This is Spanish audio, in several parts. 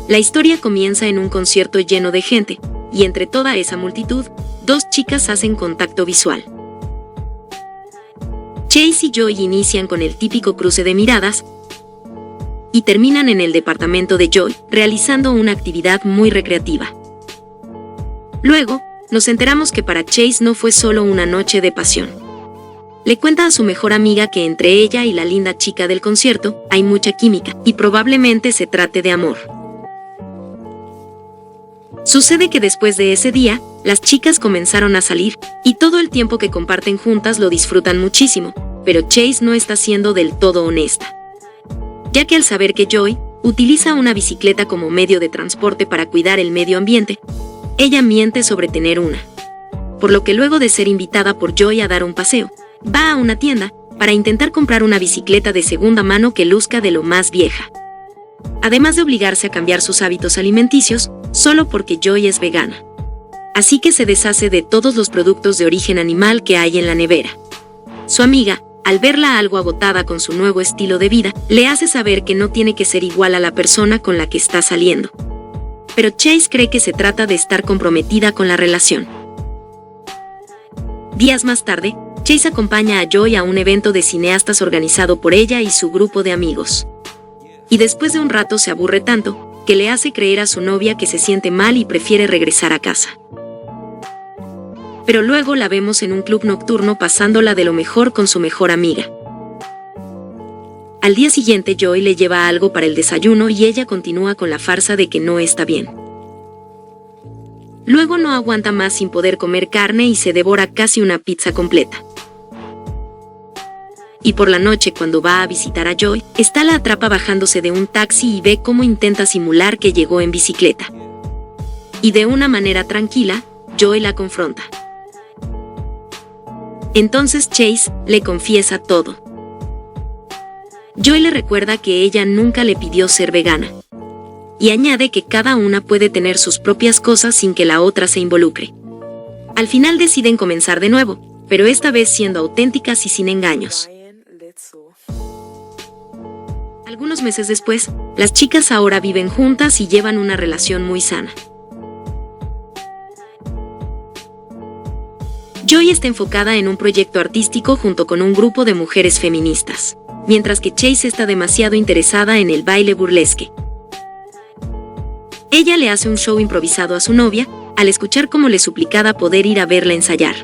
La historia comienza en un concierto lleno de gente, y entre toda esa multitud, dos chicas hacen contacto visual. Chase y Joy inician con el típico cruce de miradas y terminan en el departamento de Joy, realizando una actividad muy recreativa. Luego, nos enteramos que para Chase no fue solo una noche de pasión. Le cuenta a su mejor amiga que entre ella y la linda chica del concierto hay mucha química, y probablemente se trate de amor. Sucede que después de ese día, las chicas comenzaron a salir, y todo el tiempo que comparten juntas lo disfrutan muchísimo, pero Chase no está siendo del todo honesta. Ya que al saber que Joy utiliza una bicicleta como medio de transporte para cuidar el medio ambiente, ella miente sobre tener una. Por lo que luego de ser invitada por Joy a dar un paseo, va a una tienda para intentar comprar una bicicleta de segunda mano que luzca de lo más vieja. Además de obligarse a cambiar sus hábitos alimenticios, solo porque Joy es vegana. Así que se deshace de todos los productos de origen animal que hay en la nevera. Su amiga, al verla algo agotada con su nuevo estilo de vida, le hace saber que no tiene que ser igual a la persona con la que está saliendo. Pero Chase cree que se trata de estar comprometida con la relación. Días más tarde, Chase acompaña a Joy a un evento de cineastas organizado por ella y su grupo de amigos. Y después de un rato se aburre tanto, que le hace creer a su novia que se siente mal y prefiere regresar a casa. Pero luego la vemos en un club nocturno pasándola de lo mejor con su mejor amiga. Al día siguiente Joy le lleva algo para el desayuno y ella continúa con la farsa de que no está bien. Luego no aguanta más sin poder comer carne y se devora casi una pizza completa. Y por la noche, cuando va a visitar a Joy, esta la atrapa bajándose de un taxi y ve cómo intenta simular que llegó en bicicleta. Y de una manera tranquila, Joy la confronta. Entonces Chase le confiesa todo. Joy le recuerda que ella nunca le pidió ser vegana. Y añade que cada una puede tener sus propias cosas sin que la otra se involucre. Al final deciden comenzar de nuevo, pero esta vez siendo auténticas y sin engaños. Algunos meses después, las chicas ahora viven juntas y llevan una relación muy sana. Joy está enfocada en un proyecto artístico junto con un grupo de mujeres feministas, mientras que Chase está demasiado interesada en el baile burlesque. Ella le hace un show improvisado a su novia, al escuchar cómo le suplicaba poder ir a verla ensayar.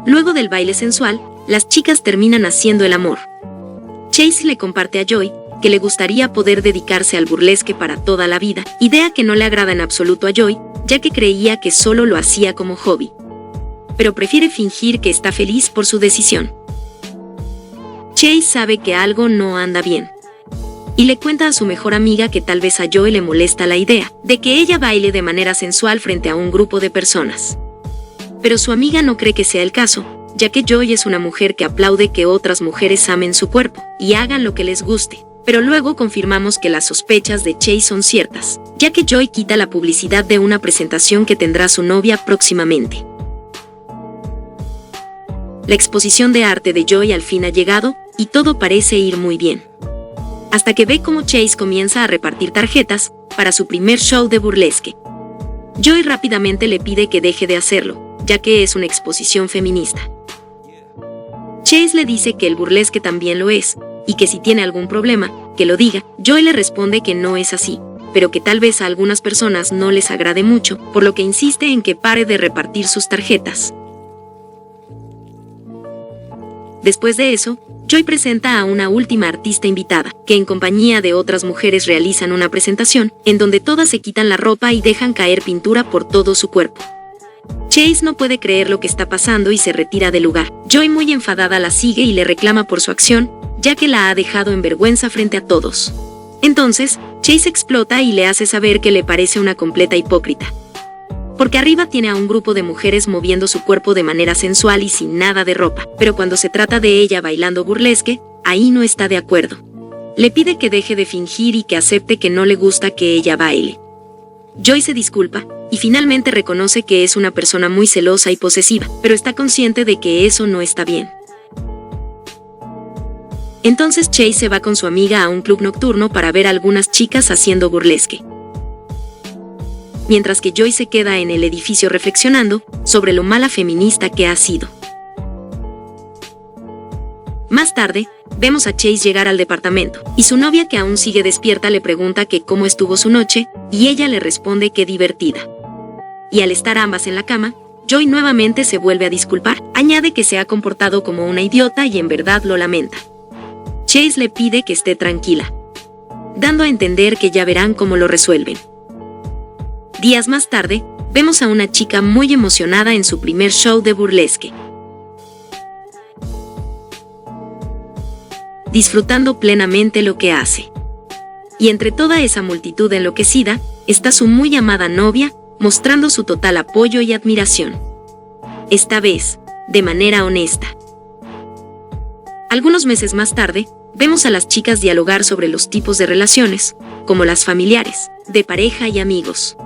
Luego del baile sensual, las chicas terminan haciendo el amor. Chase le comparte a Joy que le gustaría poder dedicarse al burlesque para toda la vida, idea que no le agrada en absoluto a Joy, ya que creía que solo lo hacía como hobby. Pero prefiere fingir que está feliz por su decisión. Chase sabe que algo no anda bien. Y le cuenta a su mejor amiga que tal vez a Joy le molesta la idea de que ella baile de manera sensual frente a un grupo de personas. Pero su amiga no cree que sea el caso, ya que Joy es una mujer que aplaude que otras mujeres amen su cuerpo y hagan lo que les guste. Pero luego confirmamos que las sospechas de Chase son ciertas, ya que Joy quita la publicidad de una presentación que tendrá su novia próximamente. La exposición de arte de Joy al fin ha llegado, y todo parece ir muy bien. Hasta que ve cómo Chase comienza a repartir tarjetas para su primer show de burlesque. Joy rápidamente le pide que deje de hacerlo, ya que es una exposición feminista. Chase le dice que el burlesque también lo es, y que si tiene algún problema, que lo diga. Joy le responde que no es así, pero que tal vez a algunas personas no les agrade mucho, por lo que insiste en que pare de repartir sus tarjetas. Después de eso, Joy presenta a una última artista invitada, que en compañía de otras mujeres realizan una presentación, en donde todas se quitan la ropa y dejan caer pintura por todo su cuerpo. Chase no puede creer lo que está pasando y se retira del lugar. Joy, muy enfadada, la sigue y le reclama por su acción, ya que la ha dejado en vergüenza frente a todos. Entonces, Chase explota y le hace saber que le parece una completa hipócrita. Porque arriba tiene a un grupo de mujeres moviendo su cuerpo de manera sensual y sin nada de ropa, pero cuando se trata de ella bailando burlesque, ahí no está de acuerdo. Le pide que deje de fingir y que acepte que no le gusta que ella baile. Joy se disculpa, y finalmente reconoce que es una persona muy celosa y posesiva, pero está consciente de que eso no está bien. Entonces Chase se va con su amiga a un club nocturno para ver a algunas chicas haciendo burlesque, mientras que Joy se queda en el edificio reflexionando sobre lo mala feminista que ha sido. Más tarde, vemos a Chase llegar al departamento, y su novia, que aún sigue despierta, le pregunta que cómo estuvo su noche, y ella le responde que divertida. Y al estar ambas en la cama, Joy nuevamente se vuelve a disculpar, añade que se ha comportado como una idiota y en verdad lo lamenta. Chase le pide que esté tranquila, dando a entender que ya verán cómo lo resuelven. Días más tarde, vemos a una chica muy emocionada en su primer show de burlesque, disfrutando plenamente lo que hace. Y entre toda esa multitud enloquecida, está su muy amada novia, mostrando su total apoyo y admiración. Esta vez, de manera honesta. Algunos meses más tarde, vemos a las chicas dialogar sobre los tipos de relaciones, como las familiares, de pareja y amigos.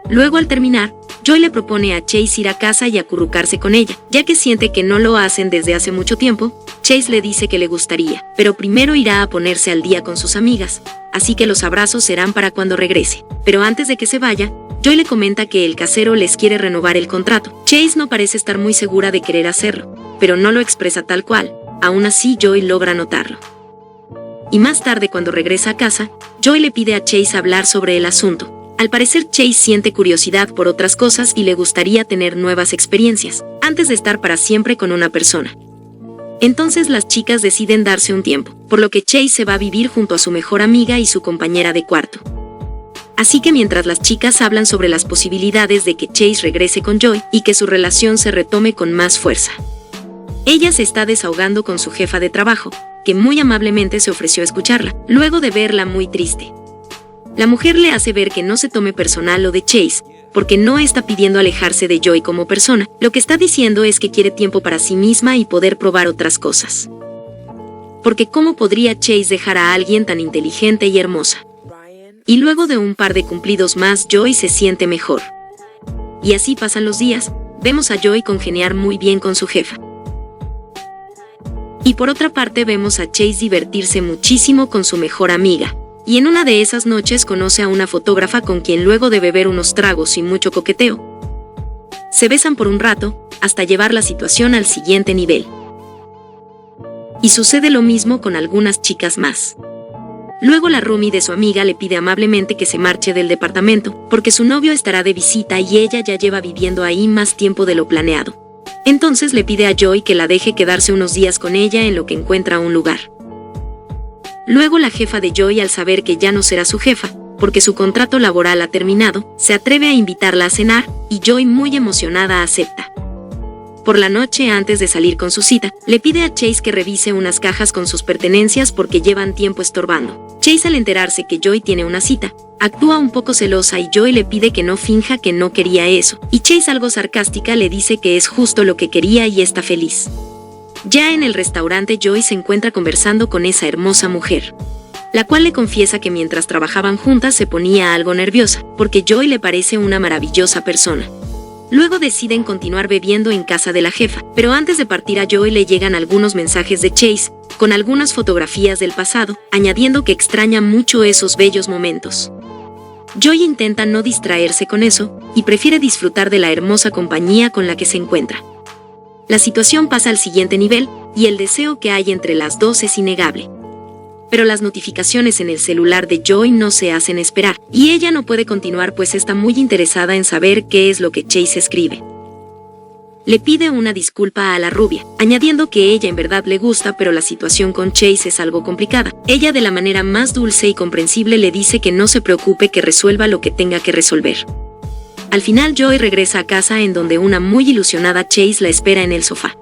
Luego, al terminar, Joy le propone a Chase ir a casa y acurrucarse con ella, ya que siente que no lo hacen desde hace mucho tiempo. Chase le dice que le gustaría, pero primero irá a ponerse al día con sus amigas, así que los abrazos serán para cuando regrese. Pero antes de que se vaya, Joy le comenta que el casero les quiere renovar el contrato. Chase no parece estar muy segura de querer hacerlo, pero no lo expresa tal cual. Aún así, Joy logra notarlo. Y más tarde, cuando regresa a casa, Joy le pide a Chase hablar sobre el asunto. Al parecer, Chase siente curiosidad por otras cosas y le gustaría tener nuevas experiencias, antes de estar para siempre con una persona. Entonces las chicas deciden darse un tiempo, por lo que Chase se va a vivir junto a su mejor amiga y su compañera de cuarto. Así que mientras las chicas hablan sobre las posibilidades de que Chase regrese con Joy y que su relación se retome con más fuerza, ella se está desahogando con su jefa de trabajo, que muy amablemente se ofreció a escucharla, luego de verla muy triste. La mujer le hace ver que no se tome personal lo de Chase, porque no está pidiendo alejarse de Joy como persona, lo que está diciendo es que quiere tiempo para sí misma y poder probar otras cosas. Porque ¿cómo podría Chase dejar a alguien tan inteligente y hermosa? Y luego de un par de cumplidos más, Joy se siente mejor. Y así pasan los días, vemos a Joy congeniar muy bien con su jefa. Y por otra parte vemos a Chase divertirse muchísimo con su mejor amiga. Y en una de esas noches conoce a una fotógrafa con quien luego de beber unos tragos y mucho coqueteo, se besan por un rato, hasta llevar la situación al siguiente nivel. Y sucede lo mismo con algunas chicas más. Luego la roomie de su amiga le pide amablemente que se marche del departamento, porque su novio estará de visita y ella ya lleva viviendo ahí más tiempo de lo planeado. Entonces le pide a Joy que la deje quedarse unos días con ella en lo que encuentra un lugar. Luego la jefa de Joy, al saber que ya no será su jefa, porque su contrato laboral ha terminado, se atreve a invitarla a cenar, y Joy, muy emocionada, acepta. Por la noche, antes de salir con su cita, le pide a Chase que revise unas cajas con sus pertenencias porque llevan tiempo estorbando. Chase, al enterarse que Joy tiene una cita, actúa un poco celosa y Joy le pide que no finja que no quería eso, y Chase, algo sarcástica, le dice que es justo lo que quería y está feliz. Ya en el restaurante, Joy se encuentra conversando con esa hermosa mujer, la cual le confiesa que mientras trabajaban juntas se ponía algo nerviosa, porque Joy le parece una maravillosa persona. Luego deciden continuar bebiendo en casa de la jefa, pero antes de partir a Joy le llegan algunos mensajes de Chase, con algunas fotografías del pasado, añadiendo que extraña mucho esos bellos momentos. Joy intenta no distraerse con eso, y prefiere disfrutar de la hermosa compañía con la que se encuentra. La situación pasa al siguiente nivel, y el deseo que hay entre las dos es innegable. Pero las notificaciones en el celular de Joy no se hacen esperar, y ella no puede continuar pues está muy interesada en saber qué es lo que Chase escribe. Le pide una disculpa a la rubia, añadiendo que ella en verdad le gusta, pero la situación con Chase es algo complicada. Ella, de la manera más dulce y comprensible, le dice que no se preocupe, que resuelva lo que tenga que resolver. Al final, Joy regresa a casa, en donde una muy ilusionada Chase la espera en el sofá.